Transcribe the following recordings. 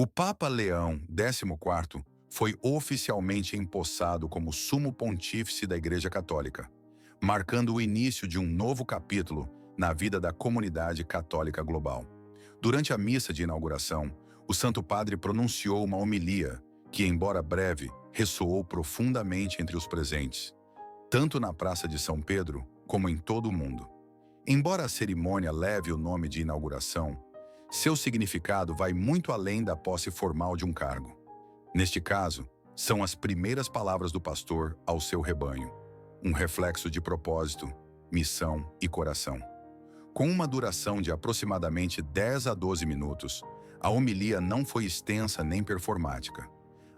O Papa Leão XIV foi oficialmente empossado como Sumo Pontífice da Igreja Católica, marcando o início de um novo capítulo na vida da comunidade católica global. Durante a missa de inauguração, o Santo Padre pronunciou uma homilia que, embora breve, ressoou profundamente entre os presentes, tanto na Praça de São Pedro como em todo o mundo. Embora a cerimônia leve o nome de inauguração, seu significado vai muito além da posse formal de um cargo. Neste caso, são as primeiras palavras do pastor ao seu rebanho, um reflexo de propósito, missão e coração. Com uma duração de aproximadamente 10 a 12 minutos, a homilia não foi extensa nem performática.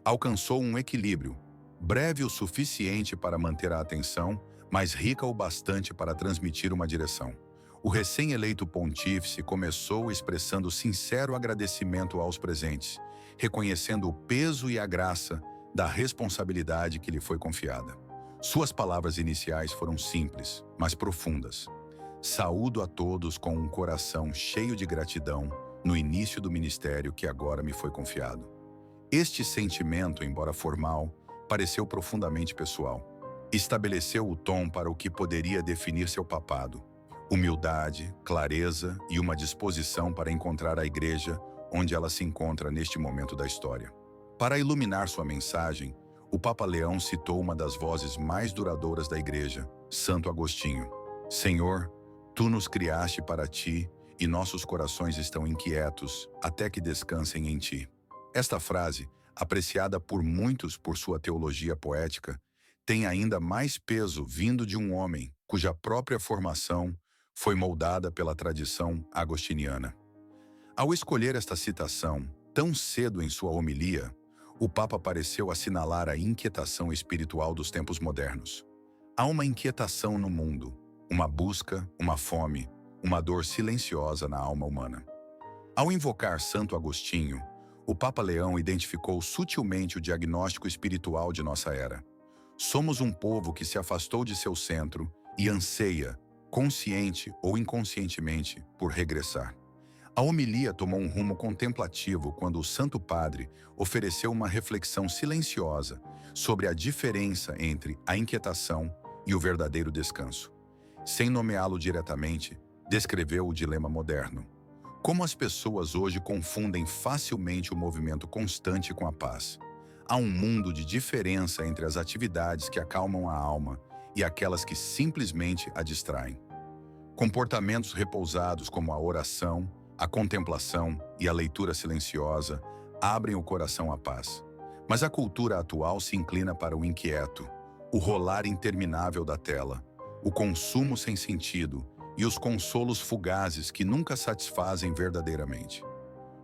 Alcançou um equilíbrio, breve o suficiente para manter a atenção, mas rica o bastante para transmitir uma direção. O recém-eleito pontífice começou expressando sincero agradecimento aos presentes, reconhecendo o peso e a graça da responsabilidade que lhe foi confiada. Suas palavras iniciais foram simples, mas profundas. Saúdo a todos com um coração cheio de gratidão no início do ministério que agora me foi confiado. Este sentimento, embora formal, pareceu profundamente pessoal. Estabeleceu o tom para o que poderia definir seu papado: humildade, clareza e uma disposição para encontrar a igreja onde ela se encontra neste momento da história. Para iluminar sua mensagem, o Papa Leão citou uma das vozes mais duradouras da igreja, Santo Agostinho. Senhor, tu nos criaste para ti e nossos corações estão inquietos até que descansem em ti. Esta frase, apreciada por muitos por sua teologia poética, tem ainda mais peso vindo de um homem cuja própria formação foi moldada pela tradição agostiniana. Ao escolher esta citação, tão cedo em sua homilia, o Papa pareceu assinalar a inquietação espiritual dos tempos modernos. Há uma inquietação no mundo, uma busca, uma fome, uma dor silenciosa na alma humana. Ao invocar Santo Agostinho, o Papa Leão identificou sutilmente o diagnóstico espiritual de nossa era. Somos um povo que se afastou de seu centro e anseia, consciente ou inconscientemente, por regressar. A homilia tomou um rumo contemplativo quando o Santo Padre ofereceu uma reflexão silenciosa sobre a diferença entre a inquietação e o verdadeiro descanso. Sem nomeá-lo diretamente, descreveu o dilema moderno. Como as pessoas hoje confundem facilmente o movimento constante com a paz. Há um mundo de diferença entre as atividades que acalmam a alma e aquelas que simplesmente a distraem. Comportamentos repousados como a oração, a contemplação e a leitura silenciosa abrem o coração à paz. Mas a cultura atual se inclina para o inquieto, o rolar interminável da tela, o consumo sem sentido e os consolos fugazes que nunca satisfazem verdadeiramente.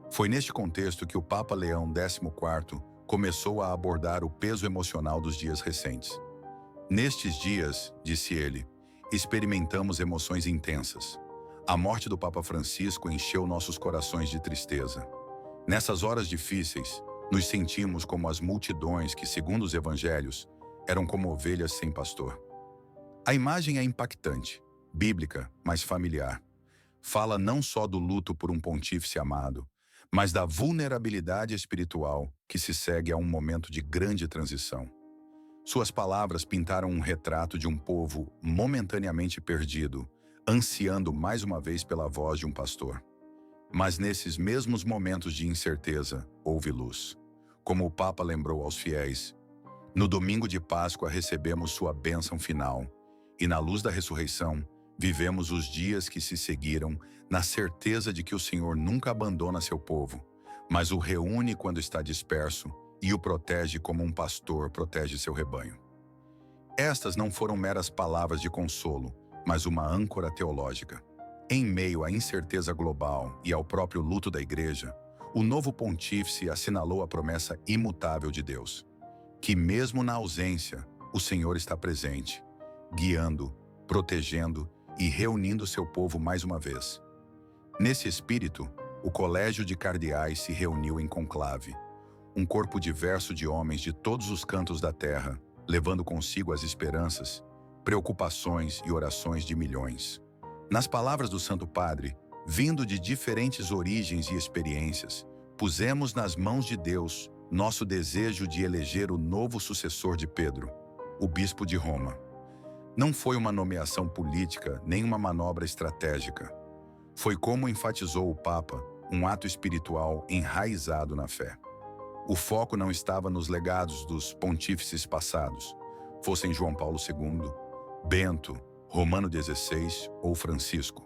Foi neste contexto que o Papa Leão XIV começou a abordar o peso emocional dos dias recentes. Nestes dias, disse ele, experimentamos emoções intensas. A morte do Papa Francisco encheu nossos corações de tristeza. Nessas horas difíceis, nos sentimos como as multidões que, segundo os evangelhos, eram como ovelhas sem pastor. A imagem é impactante, bíblica, mas familiar. Fala não só do luto por um pontífice amado, mas da vulnerabilidade espiritual que se segue a um momento de grande transição. Suas palavras pintaram um retrato de um povo momentaneamente perdido, ansiando mais uma vez pela voz de um pastor. Mas nesses mesmos momentos de incerteza, houve luz. Como o Papa lembrou aos fiéis, no domingo de Páscoa recebemos sua bênção final, e na luz da ressurreição, vivemos os dias que se seguiram na certeza de que o Senhor nunca abandona seu povo, mas o reúne quando está disperso e o protege como um pastor protege seu rebanho. Estas não foram meras palavras de consolo, mas uma âncora teológica. Em meio à incerteza global e ao próprio luto da Igreja, o novo pontífice assinalou a promessa imutável de Deus, que mesmo na ausência, o Senhor está presente, guiando, protegendo e reunindo seu povo mais uma vez. Nesse espírito, o Colégio de Cardeais se reuniu em conclave, um corpo diverso de homens de todos os cantos da terra, levando consigo as esperanças, preocupações e orações de milhões. Nas palavras do Santo Padre, vindo de diferentes origens e experiências, pusemos nas mãos de Deus nosso desejo de eleger o novo sucessor de Pedro, o bispo de Roma. Não foi uma nomeação política nem uma manobra estratégica. Foi, como enfatizou o Papa, um ato espiritual enraizado na fé. O foco não estava nos legados dos pontífices passados, fossem João Paulo II, Bento, Romano XVI ou Francisco,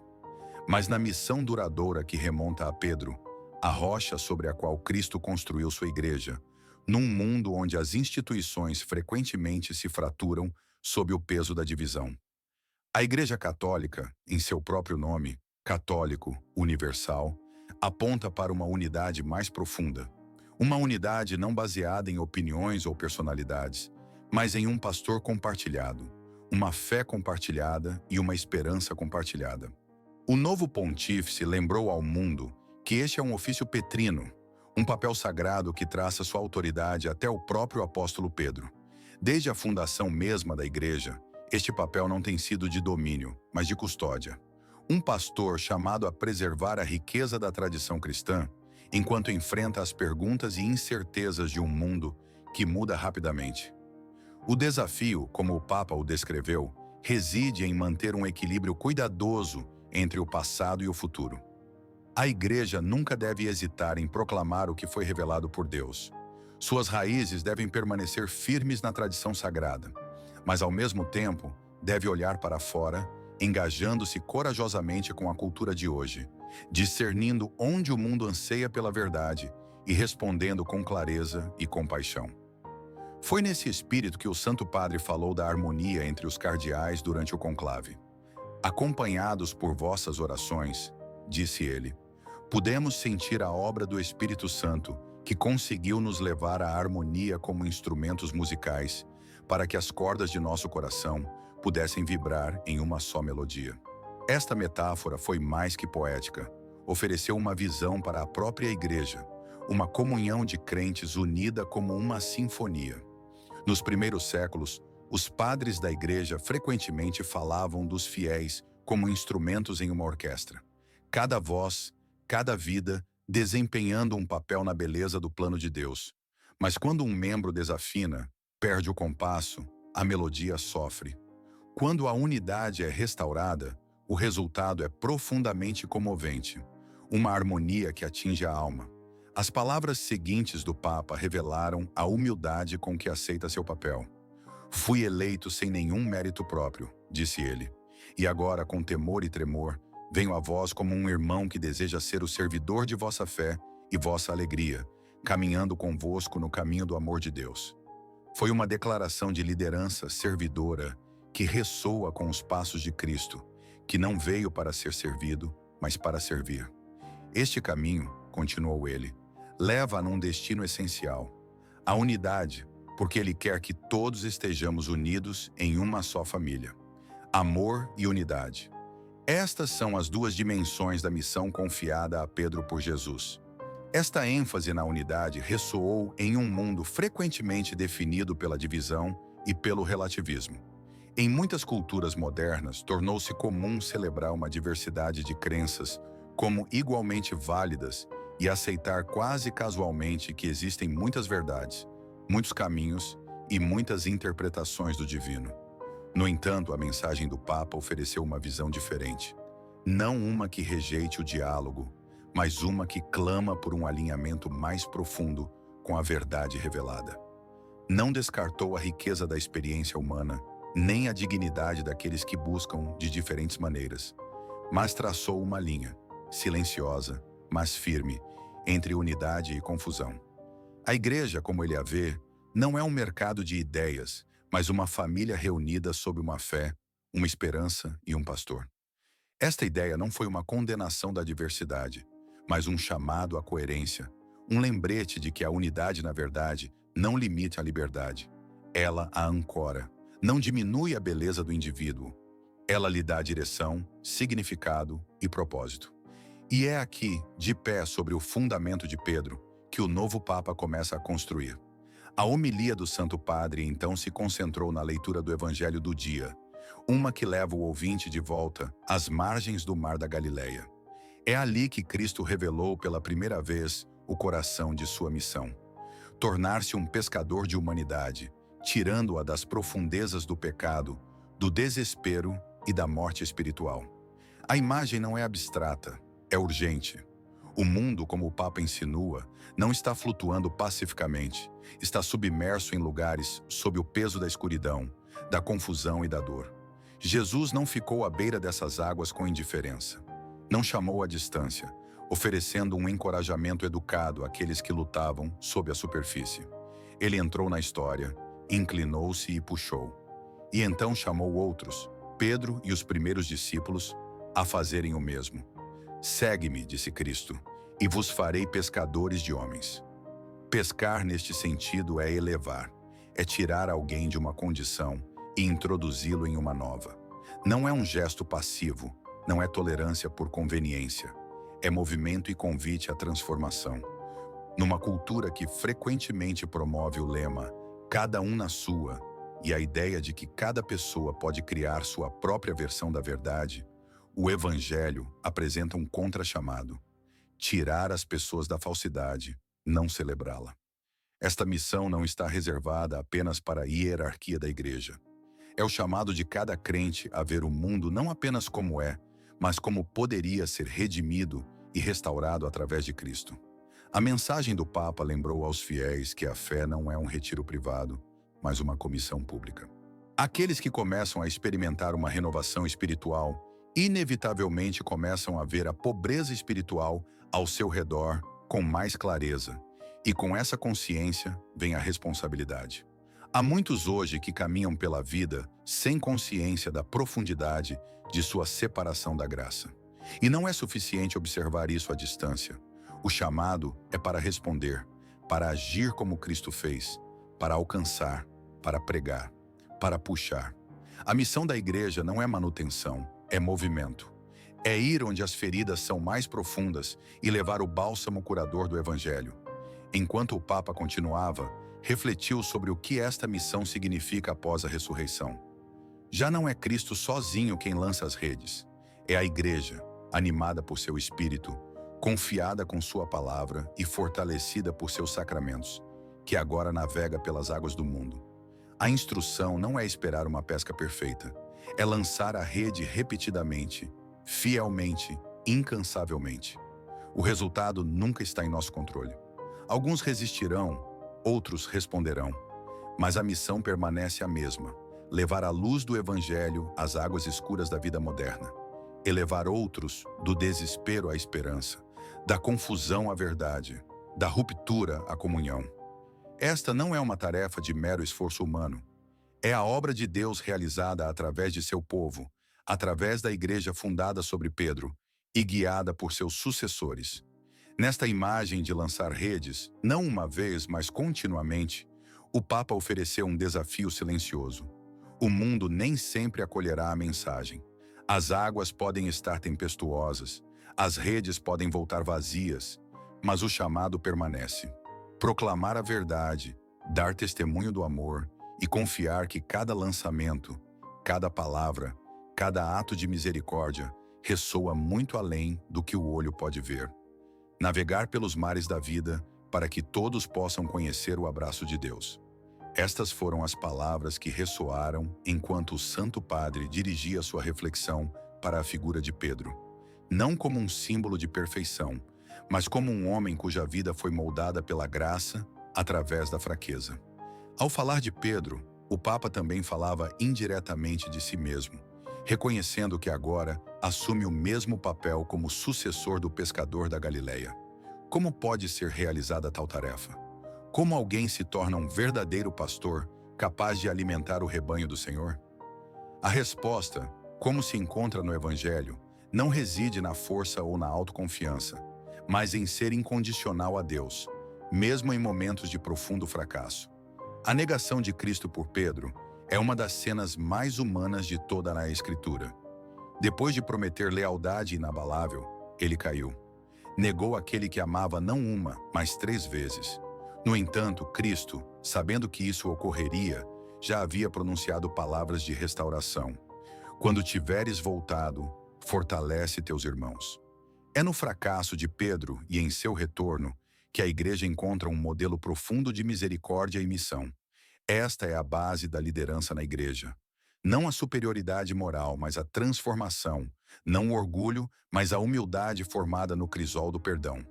mas na missão duradoura que remonta a Pedro, a rocha sobre a qual Cristo construiu sua igreja, num mundo onde as instituições frequentemente se fraturam sob o peso da divisão. A Igreja Católica, em seu próprio nome, católico, universal, aponta para uma unidade mais profunda. Uma unidade não baseada em opiniões ou personalidades, mas em um pastor compartilhado, uma fé compartilhada e uma esperança compartilhada. O novo pontífice lembrou ao mundo que este é um ofício petrino, um papel sagrado que traça sua autoridade até o próprio apóstolo Pedro. Desde a fundação mesma da igreja, este papel não tem sido de domínio, mas de custódia. Um pastor chamado a preservar a riqueza da tradição cristã, enquanto enfrenta as perguntas e incertezas de um mundo que muda rapidamente. O desafio, como o Papa o descreveu, reside em manter um equilíbrio cuidadoso entre o passado e o futuro. A Igreja nunca deve hesitar em proclamar o que foi revelado por Deus. Suas raízes devem permanecer firmes na tradição sagrada, mas ao mesmo tempo deve olhar para fora, engajando-se corajosamente com a cultura de hoje, discernindo onde o mundo anseia pela verdade e respondendo com clareza e compaixão. Foi nesse espírito que o Santo Padre falou da harmonia entre os cardeais durante o conclave. Acompanhados por vossas orações, disse ele, pudemos sentir a obra do Espírito Santo que conseguiu nos levar à harmonia como instrumentos musicais para que as cordas de nosso coração pudessem vibrar em uma só melodia. Esta metáfora foi mais que poética, ofereceu uma visão para a própria Igreja, uma comunhão de crentes unida como uma sinfonia. Nos primeiros séculos, os padres da Igreja frequentemente falavam dos fiéis como instrumentos em uma orquestra. Cada voz, cada vida, desempenhando um papel na beleza do plano de Deus. Mas quando um membro desafina, perde o compasso, a melodia sofre. Quando a unidade é restaurada, o resultado é profundamente comovente, uma harmonia que atinge a alma. As palavras seguintes do Papa revelaram a humildade com que aceita seu papel. Fui eleito sem nenhum mérito próprio, disse ele, e agora, com temor e tremor, venho a vós como um irmão que deseja ser o servidor de vossa fé e vossa alegria, caminhando convosco no caminho do amor de Deus. Foi uma declaração de liderança servidora que ressoa com os passos de Cristo, que não veio para ser servido, mas para servir. Este caminho, continuou ele, leva a um destino essencial, a unidade, porque ele quer que todos estejamos unidos em uma só família. Amor e unidade. Estas são as duas dimensões da missão confiada a Pedro por Jesus. Esta ênfase na unidade ressoou em um mundo frequentemente definido pela divisão e pelo relativismo. Em muitas culturas modernas, tornou-se comum celebrar uma diversidade de crenças como igualmente válidas e aceitar quase casualmente que existem muitas verdades, muitos caminhos e muitas interpretações do divino. No entanto, a mensagem do Papa ofereceu uma visão diferente. Não uma que rejeite o diálogo, mas uma que clama por um alinhamento mais profundo com a verdade revelada. Não descartou a riqueza da experiência humana, nem a dignidade daqueles que buscam de diferentes maneiras, mas traçou uma linha, silenciosa, mas firme, entre unidade e confusão. A Igreja, como ele a vê, não é um mercado de ideias, mas uma família reunida sob uma fé, uma esperança e um pastor. Esta ideia não foi uma condenação da diversidade, mas um chamado à coerência, um lembrete de que a unidade, na verdade, não limita a liberdade. Ela a ancora, não diminui a beleza do indivíduo. Ela lhe dá direção, significado e propósito. E é aqui, de pé sobre o fundamento de Pedro, que o novo Papa começa a construir. A homilia do Santo Padre então se concentrou na leitura do Evangelho do dia, uma que leva o ouvinte de volta às margens do Mar da Galileia. É ali que Cristo revelou pela primeira vez o coração de sua missão: tornar-se um pescador de humanidade, tirando-a das profundezas do pecado, do desespero e da morte espiritual. A imagem não é abstrata, é urgente. O mundo, como o Papa insinua, não está flutuando pacificamente, está submerso em lugares sob o peso da escuridão, da confusão e da dor. Jesus não ficou à beira dessas águas com indiferença. Não chamou à distância, oferecendo um encorajamento educado àqueles que lutavam sob a superfície. Ele entrou na história, inclinou-se e puxou. E então chamou outros, Pedro e os primeiros discípulos, a fazerem o mesmo. Segue-me, disse Cristo, e vos farei pescadores de homens. Pescar neste sentido é elevar, é tirar alguém de uma condição e introduzi-lo em uma nova. Não é um gesto passivo, não é tolerância por conveniência, é movimento e convite à transformação. Numa cultura que frequentemente promove o lema "cada um na sua" e a ideia de que cada pessoa pode criar sua própria versão da verdade, o Evangelho apresenta um contrachamado: tirar as pessoas da falsidade, não celebrá-la. Esta missão não está reservada apenas para a hierarquia da igreja. É o chamado de cada crente a ver o mundo não apenas como é, mas como poderia ser redimido e restaurado através de Cristo. A mensagem do Papa lembrou aos fiéis que a fé não é um retiro privado, mas uma comissão pública. Aqueles que começam a experimentar uma renovação espiritual, inevitavelmente começam a ver a pobreza espiritual ao seu redor com mais clareza, e com essa consciência vem a responsabilidade. Há muitos hoje que caminham pela vida sem consciência da profundidade de sua separação da graça. E não é suficiente observar isso à distância. O chamado é para responder, para agir como Cristo fez, para alcançar, para pregar, para puxar. A missão da igreja não é manutenção, é movimento. É ir onde as feridas são mais profundas e levar o bálsamo curador do Evangelho. Enquanto o Papa continuava, refletiu sobre o que esta missão significa após a ressurreição. Já não é Cristo sozinho quem lança as redes. É a igreja, animada por seu Espírito, confiada com sua palavra e fortalecida por seus sacramentos, que agora navega pelas águas do mundo. A instrução não é esperar uma pesca perfeita, é lançar a rede repetidamente, fielmente, incansavelmente. O resultado nunca está em nosso controle. Alguns resistirão, outros responderão, mas a missão permanece a mesma: levar a luz do Evangelho às águas escuras da vida moderna, elevar outros do desespero à esperança, da confusão à verdade, da ruptura à comunhão. Esta não é uma tarefa de mero esforço humano. É a obra de Deus realizada através de seu povo, através da igreja fundada sobre Pedro e guiada por seus sucessores. Nesta imagem de lançar redes, não uma vez, mas continuamente, o Papa ofereceu um desafio silencioso. O mundo nem sempre acolherá a mensagem. As águas podem estar tempestuosas, as redes podem voltar vazias, mas o chamado permanece. Proclamar a verdade, dar testemunho do amor e confiar que cada lançamento, cada palavra, cada ato de misericórdia ressoa muito além do que o olho pode ver. Navegar pelos mares da vida para que todos possam conhecer o abraço de Deus. Estas foram as palavras que ressoaram enquanto o Santo Padre dirigia sua reflexão para a figura de Pedro, não como um símbolo de perfeição, mas como um homem cuja vida foi moldada pela graça através da fraqueza. Ao falar de Pedro, o Papa também falava indiretamente de si mesmo, reconhecendo que agora assume o mesmo papel como sucessor do pescador da Galileia. Como pode ser realizada tal tarefa? Como alguém se torna um verdadeiro pastor capaz de alimentar o rebanho do Senhor? A resposta, como se encontra no Evangelho, não reside na força ou na autoconfiança, mas em ser incondicional a Deus, mesmo em momentos de profundo fracasso. A negação de Cristo por Pedro é uma das cenas mais humanas de toda a Escritura. Depois de prometer lealdade inabalável, ele caiu. Negou aquele que amava não uma, mas 3 vezes. No entanto, Cristo, sabendo que isso ocorreria, já havia pronunciado palavras de restauração. Quando tiveres voltado, fortalece teus irmãos. É no fracasso de Pedro e em seu retorno que a igreja encontra um modelo profundo de misericórdia e missão. Esta é a base da liderança na igreja. Não a superioridade moral, mas a transformação. Não o orgulho, mas a humildade formada no crisol do perdão.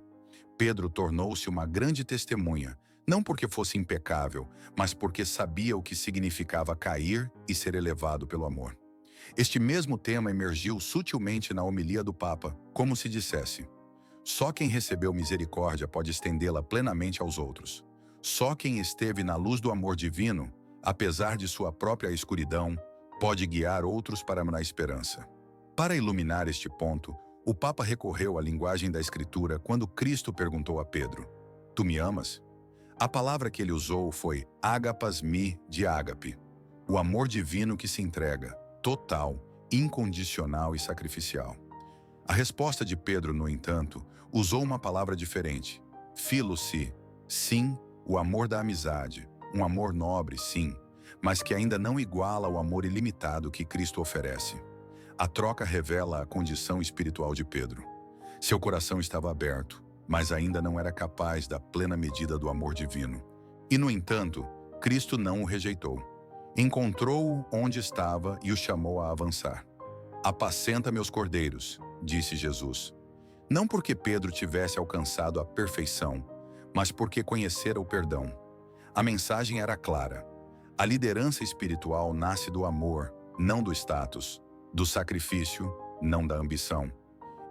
Pedro tornou-se uma grande testemunha, não porque fosse impecável, mas porque sabia o que significava cair e ser elevado pelo amor. Este mesmo tema emergiu sutilmente na homilia do Papa, como se dissesse: só quem recebeu misericórdia pode estendê-la plenamente aos outros. Só quem esteve na luz do amor divino, apesar de sua própria escuridão, pode guiar outros para a esperança. Para iluminar este ponto, o Papa recorreu à linguagem da Escritura quando Cristo perguntou a Pedro: Tu me amas? A palavra que ele usou foi ágapas mi de ágape, o amor divino que se entrega, total, incondicional e sacrificial. A resposta de Pedro, no entanto, usou uma palavra diferente, philo-si, sim, o amor da amizade, um amor nobre, sim, mas que ainda não iguala ao amor ilimitado que Cristo oferece. A troca revela a condição espiritual de Pedro. Seu coração estava aberto, mas ainda não era capaz da plena medida do amor divino. E, no entanto, Cristo não o rejeitou. Encontrou-o onde estava e o chamou a avançar. Apacenta meus cordeiros, disse Jesus. Não porque Pedro tivesse alcançado a perfeição, mas porque conhecera o perdão. A mensagem era clara. A liderança espiritual nasce do amor, não do status, do sacrifício, não da ambição.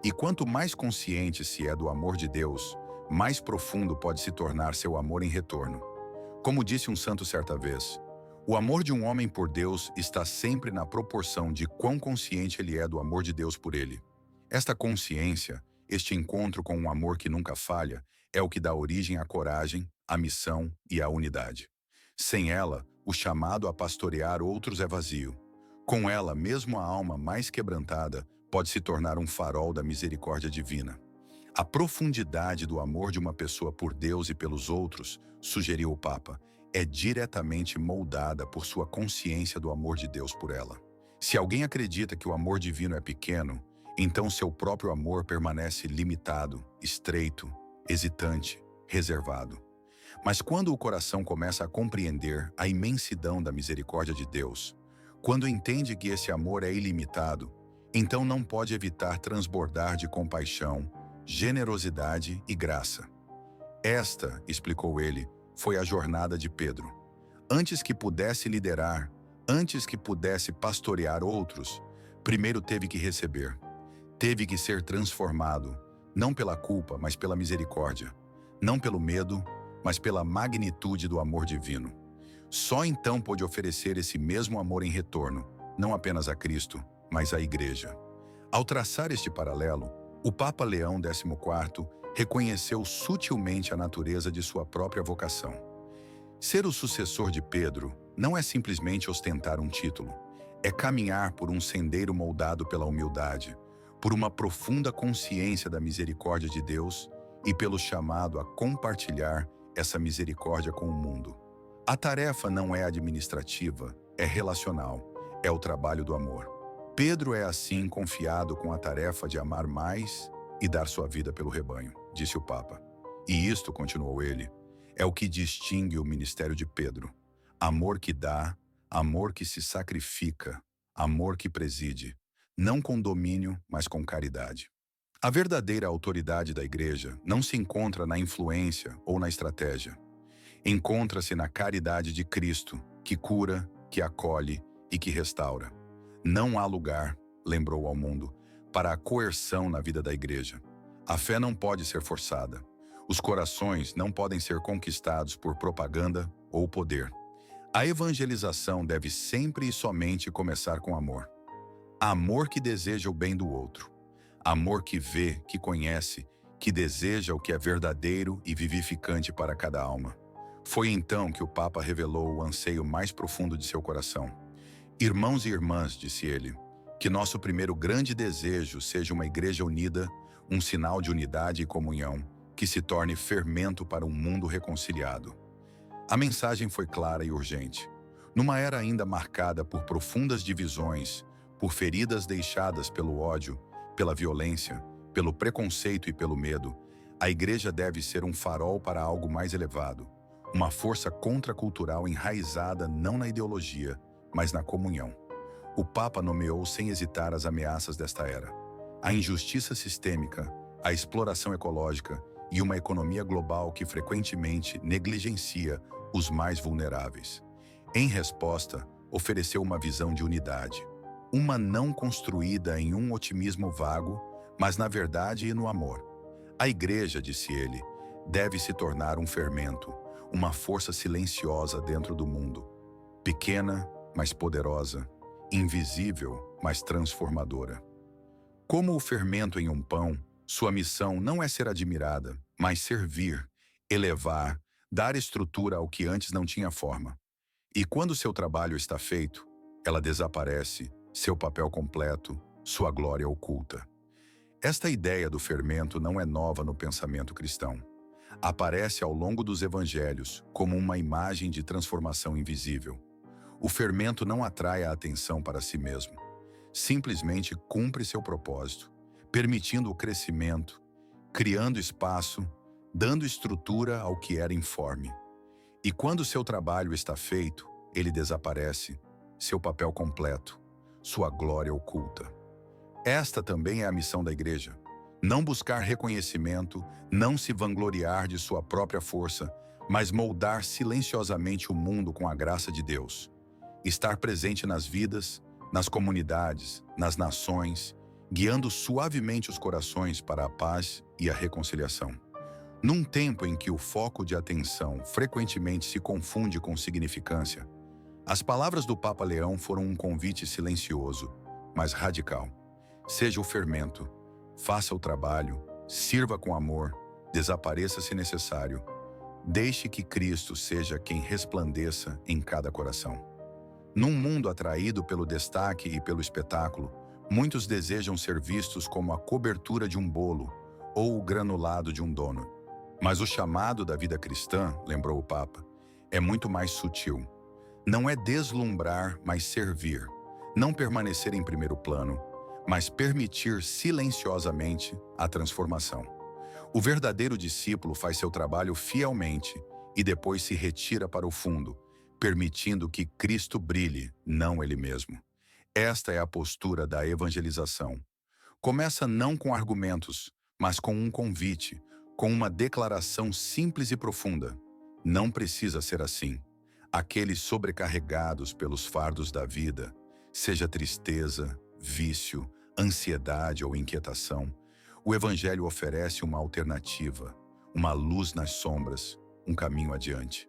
E quanto mais consciente se é do amor de Deus, mais profundo pode se tornar seu amor em retorno. Como disse um santo certa vez, o amor de um homem por Deus está sempre na proporção de quão consciente ele é do amor de Deus por ele. Esta consciência, este encontro com um amor que nunca falha, é o que dá origem à coragem, à missão e à unidade. Sem ela, o chamado a pastorear outros é vazio. Com ela, mesmo a alma mais quebrantada pode se tornar um farol da misericórdia divina. A profundidade do amor de uma pessoa por Deus e pelos outros, sugeriu o Papa, é diretamente moldada por sua consciência do amor de Deus por ela. Se alguém acredita que o amor divino é pequeno, então seu próprio amor permanece limitado, estreito, hesitante, reservado. Mas quando o coração começa a compreender a imensidão da misericórdia de Deus, quando entende que esse amor é ilimitado, então não pode evitar transbordar de compaixão, generosidade e graça. Esta, explicou ele, foi a jornada de Pedro. Antes que pudesse liderar, antes que pudesse pastorear outros, primeiro teve que receber. Teve que ser transformado, não pela culpa, mas pela misericórdia. Não pelo medo, mas pela magnitude do amor divino. Só então pôde oferecer esse mesmo amor em retorno, não apenas a Cristo, mas à Igreja. Ao traçar este paralelo, o Papa Leão XIV reconheceu sutilmente a natureza de sua própria vocação. Ser o sucessor de Pedro não é simplesmente ostentar um título, é caminhar por um sendeiro moldado pela humildade, por uma profunda consciência da misericórdia de Deus e pelo chamado a compartilhar essa misericórdia com o mundo. A tarefa não é administrativa, é relacional, é o trabalho do amor. Pedro é assim confiado com a tarefa de amar mais e dar sua vida pelo rebanho, disse o Papa. E isto, continuou ele, é o que distingue o ministério de Pedro. Amor que dá, amor que se sacrifica, amor que preside, não com domínio, mas com caridade. A verdadeira autoridade da Igreja não se encontra na influência ou na estratégia. Encontra-se na caridade de Cristo, que cura, que acolhe e que restaura. Não há lugar, lembrou ao mundo, para a coerção na vida da Igreja. A fé não pode ser forçada. Os corações não podem ser conquistados por propaganda ou poder. A evangelização deve sempre e somente começar com amor. Amor que deseja o bem do outro. Amor que vê, que conhece, que deseja o que é verdadeiro e vivificante para cada alma. Foi então que o Papa revelou o anseio mais profundo de seu coração. Irmãos e irmãs, disse ele, que nosso primeiro grande desejo seja uma igreja unida, um sinal de unidade e comunhão, que se torne fermento para um mundo reconciliado. A mensagem foi clara e urgente. Numa era ainda marcada por profundas divisões, por feridas deixadas pelo ódio, pela violência, pelo preconceito e pelo medo, A igreja deve ser um farol para algo mais elevado, uma força contracultural enraizada não na ideologia, mas na comunhão. O Papa nomeou sem hesitar as ameaças desta era: a injustiça sistêmica, a exploração ecológica e uma economia global que frequentemente negligencia os mais vulneráveis. Em resposta, ofereceu uma visão de unidade, uma não construída em um otimismo vago, mas na verdade e no amor. A igreja, disse ele, deve se tornar um fermento, uma força silenciosa dentro do mundo, pequena, mas poderosa, invisível, mas transformadora. Como o fermento em um pão, sua missão não é ser admirada, mas servir, elevar, dar estrutura ao que antes não tinha forma. E quando seu trabalho está feito, ela desaparece, seu papel completo, sua glória oculta. Esta ideia do fermento não é nova no pensamento cristão. Aparece ao longo dos evangelhos como uma imagem de transformação invisível. O fermento não atrai a atenção para si mesmo. Simplesmente cumpre seu propósito, permitindo o crescimento, criando espaço, dando estrutura ao que era informe. E quando seu trabalho está feito, ele desaparece, seu papel completo, sua glória oculta. Esta também é a missão da igreja. Não buscar reconhecimento, não se vangloriar de sua própria força, mas moldar silenciosamente o mundo com a graça de Deus. Estar presente nas vidas, nas comunidades, nas nações, guiando suavemente os corações para a paz e a reconciliação. Num tempo em que o foco de atenção frequentemente se confunde com significância, as palavras do Papa Leão foram um convite silencioso, mas radical. Seja o fermento, faça o trabalho, sirva com amor, desapareça se necessário. Deixe que Cristo seja quem resplandeça em cada coração. Num mundo atraído pelo destaque e pelo espetáculo, muitos desejam ser vistos como a cobertura de um bolo ou o granulado de um dono. Mas o chamado da vida cristã, lembrou o Papa, é muito mais sutil. Não é deslumbrar, mas servir. Não permanecer em primeiro plano, mas permitir silenciosamente a transformação. O verdadeiro discípulo faz seu trabalho fielmente e depois se retira para o fundo, permitindo que Cristo brilhe, não ele mesmo. Esta é a postura da evangelização. Começa não com argumentos, mas com um convite, com uma declaração simples e profunda. Não precisa ser assim. Aqueles sobrecarregados pelos fardos da vida, seja tristeza, vício, ansiedade ou inquietação, o Evangelho oferece uma alternativa, uma luz nas sombras, um caminho adiante.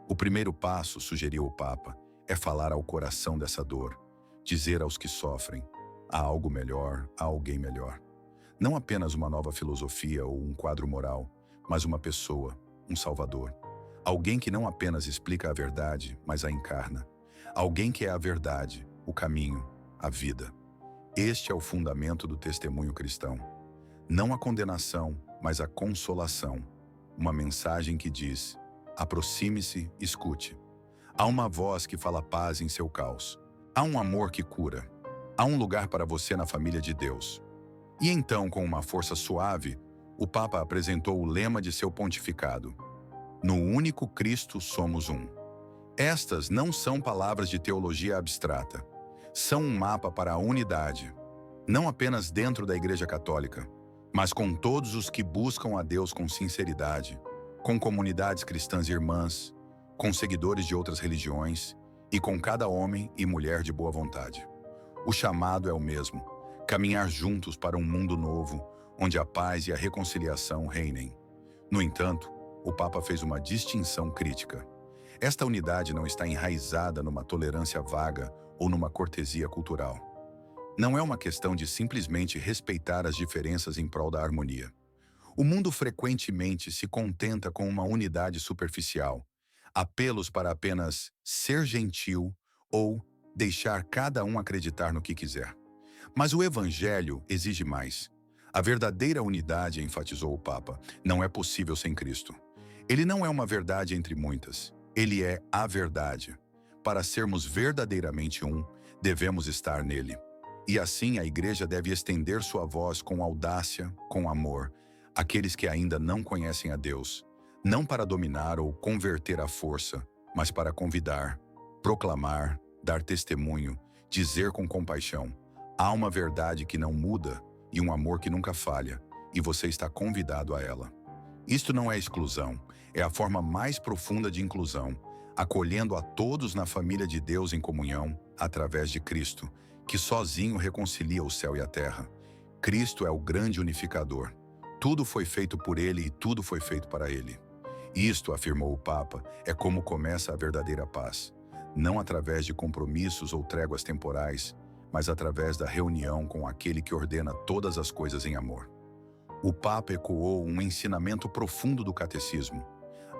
O primeiro passo, sugeriu o Papa, é falar ao coração dessa dor, dizer aos que sofrem: há algo melhor, há alguém melhor. Não apenas uma nova filosofia ou um quadro moral, mas uma pessoa, um Salvador. Alguém que não apenas explica a verdade, mas a encarna. Alguém que é a verdade, o caminho, a vida. Este é o fundamento do testemunho cristão. Não a condenação, mas a consolação. Uma mensagem que diz: aproxime-se, escute. Há uma voz que fala paz em seu caos. Há um amor que cura. Há um lugar para você na família de Deus. E então, com uma força suave, o Papa apresentou o lema de seu pontificado: no único Cristo somos um. Estas não são palavras de teologia abstrata. São um mapa para a unidade, não apenas dentro da Igreja Católica, mas com todos os que buscam a Deus com sinceridade, com comunidades cristãs irmãs, com seguidores de outras religiões e com cada homem e mulher de boa vontade. O chamado é o mesmo: caminhar juntos para um mundo novo, onde a paz e a reconciliação reinem. No entanto, o Papa fez uma distinção crítica. Esta unidade não está enraizada numa tolerância vaga ou numa cortesia cultural. Não é uma questão de simplesmente respeitar as diferenças em prol da harmonia. O mundo frequentemente se contenta com uma unidade superficial, apelos para apenas ser gentil ou deixar cada um acreditar no que quiser. Mas o Evangelho exige mais. A verdadeira unidade, enfatizou o Papa, não é possível sem Cristo. Ele não é uma verdade entre muitas. Ele é a verdade. Para sermos verdadeiramente um, devemos estar nele. E assim a Igreja deve estender sua voz com audácia, com amor, aqueles que ainda não conhecem a Deus, não para dominar ou converter à força, mas para convidar, proclamar, dar testemunho, dizer com compaixão: há uma verdade que não muda e um amor que nunca falha, e você está convidado a ela. Isto não é exclusão, é a forma mais profunda de inclusão, acolhendo a todos na família de Deus em comunhão, através de Cristo, que sozinho reconcilia o céu e a terra. Cristo é o grande unificador. Tudo foi feito por ele e tudo foi feito para ele. Isto, afirmou o Papa, é como começa a verdadeira paz. Não através de compromissos ou tréguas temporais, mas através da reunião com aquele que ordena todas as coisas em amor. O Papa ecoou um ensinamento profundo do catecismo.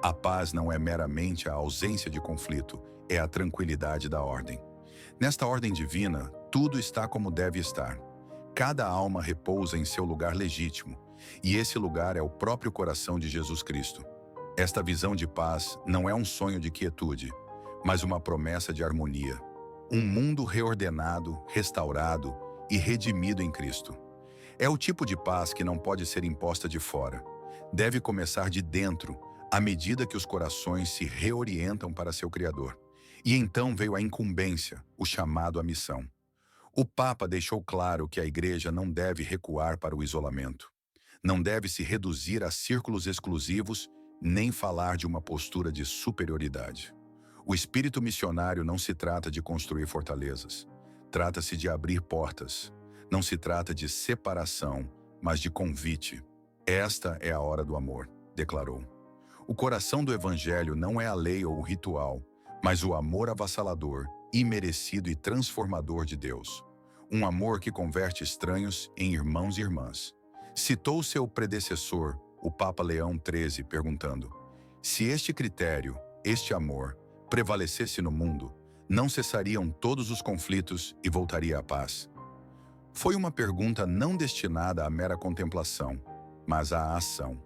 A paz não é meramente a ausência de conflito, é a tranquilidade da ordem. Nesta ordem divina, tudo está como deve estar. Cada alma repousa em seu lugar legítimo, e esse lugar é o próprio coração de Jesus Cristo. Esta visão de paz não é um sonho de quietude, mas uma promessa de harmonia. Um mundo reordenado, restaurado e redimido em Cristo. É o tipo de paz que não pode ser imposta de fora. Deve começar de dentro, à medida que os corações se reorientam para seu Criador. E então veio a incumbência, o chamado à missão. O Papa deixou claro que a Igreja não deve recuar para o isolamento. Não deve se reduzir a círculos exclusivos, nem falar de uma postura de superioridade. O espírito missionário não se trata de construir fortalezas. Trata-se de abrir portas. Não se trata de separação, mas de convite. Esta é a hora do amor, declarou. O coração do Evangelho não é a lei ou o ritual, mas o amor avassalador, imerecido e transformador de Deus. Um amor que converte estranhos em irmãos e irmãs. Citou seu predecessor, o Papa Leão XIII, perguntando: se este critério, este amor, prevalecesse no mundo, não cessariam todos os conflitos e voltaria a paz? Foi uma pergunta não destinada à mera contemplação, mas à ação.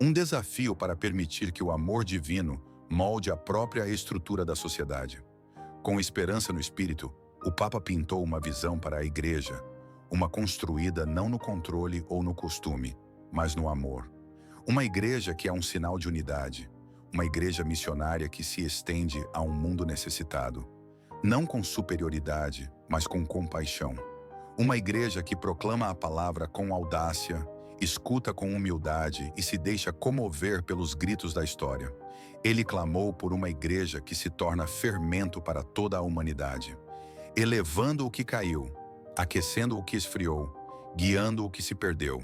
Um desafio para permitir que o amor divino molde a própria estrutura da sociedade. Com esperança no espírito, o Papa pintou uma visão para a Igreja, uma construída não no controle ou no costume, mas no amor. Uma Igreja que é um sinal de unidade, uma Igreja missionária que se estende a um mundo necessitado, não com superioridade, mas com compaixão. Uma Igreja que proclama a palavra com audácia, escuta com humildade e se deixa comover pelos gritos da história. Ele clamou por uma Igreja que se torna fermento para toda a humanidade, elevando o que caiu, aquecendo o que esfriou, guiando o que se perdeu.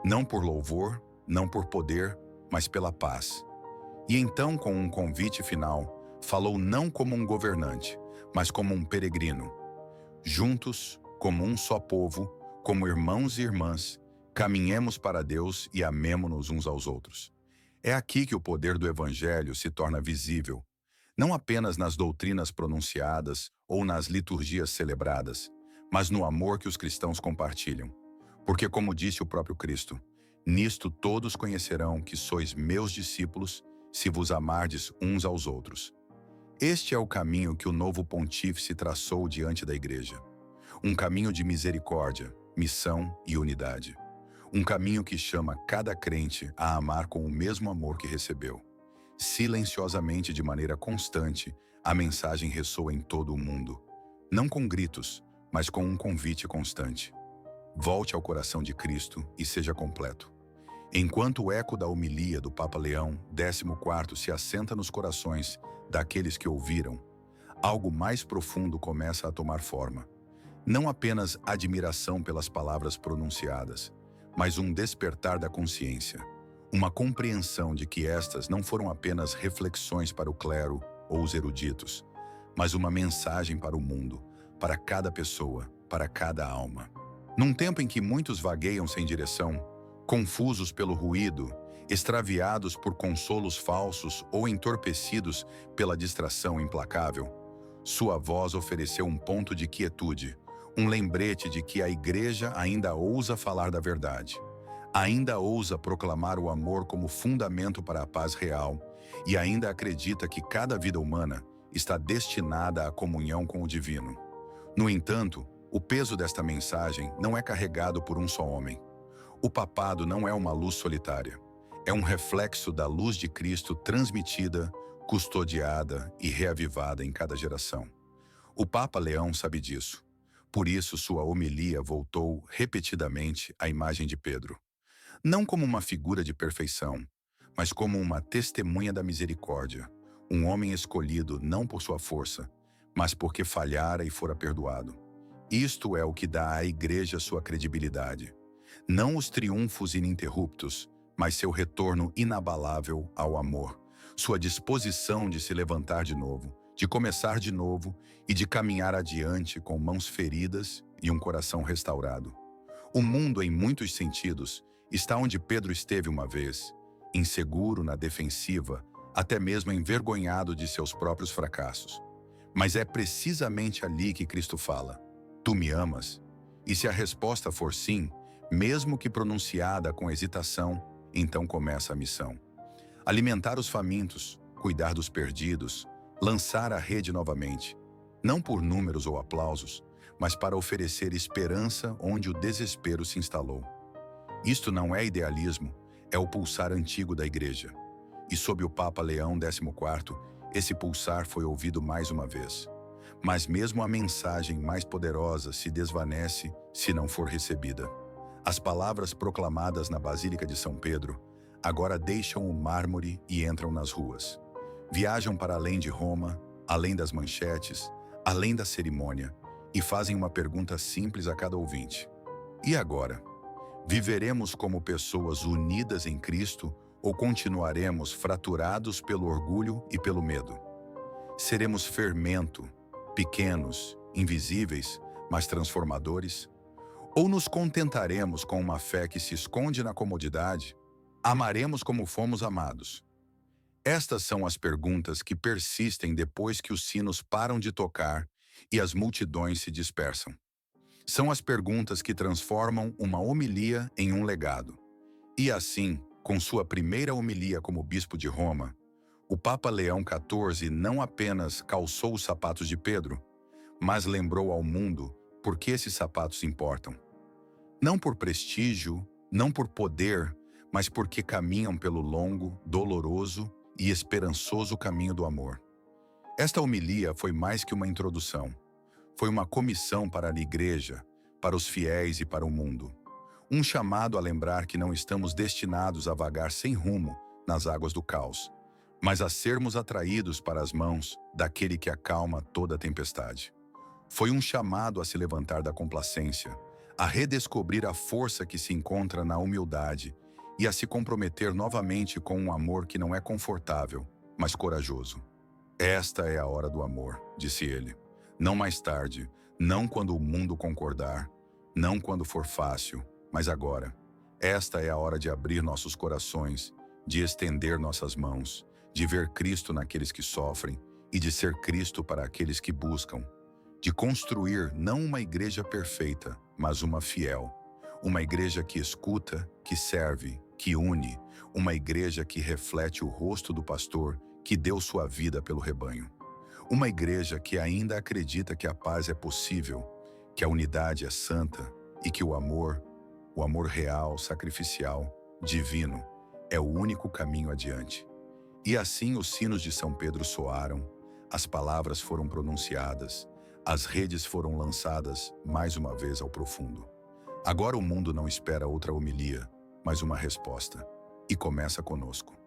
Não por louvor, não por poder, mas pela paz. E então, com um convite final, falou não como um governante, mas como um peregrino. Juntos, como um só povo, como irmãos e irmãs, caminhemos para Deus e amemo-nos uns aos outros. É aqui que o poder do Evangelho se torna visível, não apenas nas doutrinas pronunciadas ou nas liturgias celebradas, mas no amor que os cristãos compartilham. Porque, como disse o próprio Cristo, nisto todos conhecerão que sois meus discípulos, se vos amardes uns aos outros. Este é o caminho que o novo pontífice traçou diante da Igreja. Um caminho de misericórdia, missão e unidade. Um caminho que chama cada crente a amar com o mesmo amor que recebeu. Silenciosamente, de maneira constante, a mensagem ressoa em todo o mundo. Não com gritos, mas com um convite constante. Volte ao coração de Cristo e seja completo. Enquanto o eco da homilia do Papa Leão XIV se assenta nos corações daqueles que ouviram, algo mais profundo começa a tomar forma. Não apenas admiração pelas palavras pronunciadas, mas um despertar da consciência, uma compreensão de que estas não foram apenas reflexões para o clero ou os eruditos, mas uma mensagem para o mundo, para cada pessoa, para cada alma. Num tempo em que muitos vagueiam sem direção, confusos pelo ruído, extraviados por consolos falsos ou entorpecidos pela distração implacável, sua voz ofereceu um ponto de quietude, um lembrete de que a Igreja ainda ousa falar da verdade, ainda ousa proclamar o amor como fundamento para a paz real e ainda acredita que cada vida humana está destinada à comunhão com o divino. No entanto, o peso desta mensagem não é carregado por um só homem. O papado não é uma luz solitária. É um reflexo da luz de Cristo transmitida, custodiada e reavivada em cada geração. O Papa Leão sabe disso. Por isso, sua homilia voltou repetidamente à imagem de Pedro. Não como uma figura de perfeição, mas como uma testemunha da misericórdia, um homem escolhido não por sua força, mas porque falhara e fora perdoado. Isto é o que dá à Igreja sua credibilidade. Não os triunfos ininterruptos, mas seu retorno inabalável ao amor, sua disposição de se levantar de novo, de começar de novo e de caminhar adiante com mãos feridas e um coração restaurado. O mundo, em muitos sentidos, está onde Pedro esteve uma vez, inseguro na defensiva, até mesmo envergonhado de seus próprios fracassos. Mas é precisamente ali que Cristo fala: Tu me amas? E se a resposta for sim, mesmo que pronunciada com hesitação, então começa a missão. Alimentar os famintos, cuidar dos perdidos, lançar a rede novamente, não por números ou aplausos, mas para oferecer esperança onde o desespero se instalou. Isto não é idealismo, é o pulsar antigo da Igreja. E sob o Papa Leão XIV, esse pulsar foi ouvido mais uma vez. Mas mesmo a mensagem mais poderosa se desvanece se não for recebida. As palavras proclamadas na Basílica de São Pedro agora deixam o mármore e entram nas ruas. Viajam para além de Roma, além das manchetes, além da cerimônia, e fazem uma pergunta simples a cada ouvinte. E agora? Viveremos como pessoas unidas em Cristo ou continuaremos fraturados pelo orgulho e pelo medo? Seremos fermento, pequenos, invisíveis, mas transformadores? Ou nos contentaremos com uma fé que se esconde na comodidade? Amaremos como fomos amados? Estas são as perguntas que persistem depois que os sinos param de tocar e as multidões se dispersam. São as perguntas que transformam uma homilia em um legado. E assim, com sua primeira homilia como bispo de Roma, o Papa Leão XIV não apenas calçou os sapatos de Pedro, mas lembrou ao mundo por que esses sapatos importam. Não por prestígio, não por poder, mas porque caminham pelo longo, doloroso e esperançoso caminho do amor. Esta homilia foi mais que uma introdução. Foi uma comissão para a Igreja, para os fiéis e para o mundo. Um chamado a lembrar que não estamos destinados a vagar sem rumo nas águas do caos, mas a sermos atraídos para as mãos daquele que acalma toda a tempestade. Foi um chamado a se levantar da complacência, a redescobrir a força que se encontra na humildade e a se comprometer novamente com um amor que não é confortável, mas corajoso. Esta é a hora do amor, disse ele. Não mais tarde, não quando o mundo concordar, não quando for fácil, mas agora. Esta é a hora de abrir nossos corações, de estender nossas mãos, de ver Cristo naqueles que sofrem e de ser Cristo para aqueles que buscam, de construir não uma igreja perfeita, mas uma fiel, uma igreja que escuta, que serve, que une, uma igreja que reflete o rosto do pastor que deu sua vida pelo rebanho. Uma igreja que ainda acredita que a paz é possível, que a unidade é santa e que o amor real, sacrificial, divino, é o único caminho adiante. E assim os sinos de São Pedro soaram, as palavras foram pronunciadas, as redes foram lançadas mais uma vez ao profundo. Agora o mundo não espera outra homilia, mas uma resposta. E começa conosco.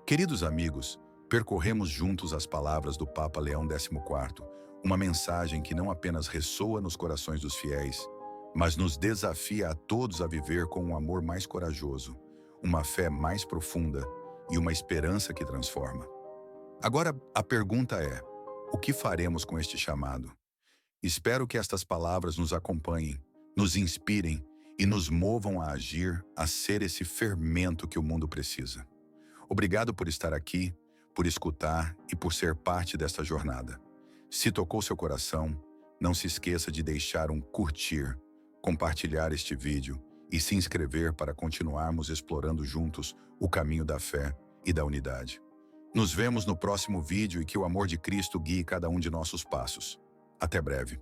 Queridos amigos, percorremos juntos as palavras do Papa Leão XIV, uma mensagem que não apenas ressoa nos corações dos fiéis, mas nos desafia a todos a viver com um amor mais corajoso, uma fé mais profunda e uma esperança que transforma. Agora, a pergunta é: o que faremos com este chamado? Espero que estas palavras nos acompanhem, nos inspirem e nos movam a agir, a ser esse fermento que o mundo precisa. Obrigado por estar aqui, por escutar e por ser parte desta jornada. Se tocou seu coração, não se esqueça de deixar um curtir, compartilhar este vídeo e se inscrever para continuarmos explorando juntos o caminho da fé e da unidade. Nos vemos no próximo vídeo e que o amor de Cristo guie cada um de nossos passos. Até breve.